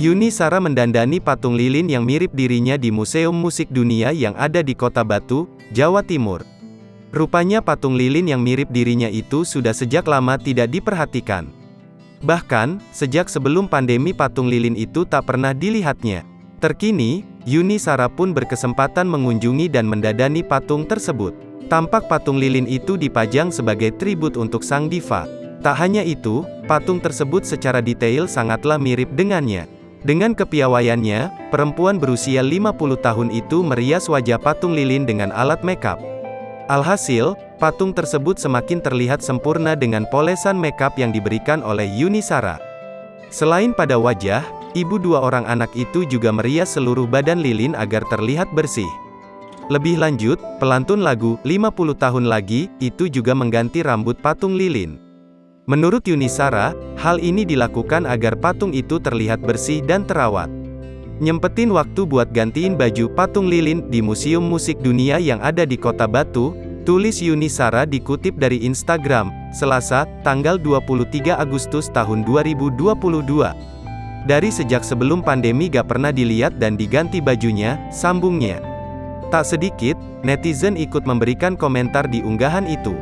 Yuni Shara mendandani patung lilin yang mirip dirinya di Museum Musik Dunia yang ada di Kota Batu, Jawa Timur. Rupanya patung lilin yang mirip dirinya itu sudah sejak lama tidak diperhatikan. Bahkan, sejak sebelum pandemi patung lilin itu tak pernah dilihatnya. Terkini, Yuni Shara pun berkesempatan mengunjungi dan mendandani patung tersebut. Tampak patung lilin itu dipajang sebagai tribut untuk sang diva. Tak hanya itu, patung tersebut secara detail sangatlah mirip dengannya. Dengan kepiawaiannya, perempuan berusia 50 tahun itu merias wajah patung lilin dengan alat makeup. Alhasil, patung tersebut semakin terlihat sempurna dengan polesan makeup yang diberikan oleh Yuni Shara. Selain pada wajah, ibu dua orang anak itu juga merias seluruh badan lilin agar terlihat bersih. Lebih lanjut, pelantun lagu, 50 tahun lagi, itu juga mengganti rambut patung lilin. Menurut Yuni Shara, hal ini dilakukan agar patung itu terlihat bersih dan terawat. Nyempetin waktu buat gantiin baju patung lilin di Museum Musik Dunia yang ada di Kota Batu, tulis Yuni Shara dikutip dari Instagram, Selasa, tanggal 23 Agustus tahun 2022. Dari sejak sebelum pandemi gak pernah dilihat dan diganti bajunya, sambungnya. Tak sedikit, netizen ikut memberikan komentar di unggahan itu.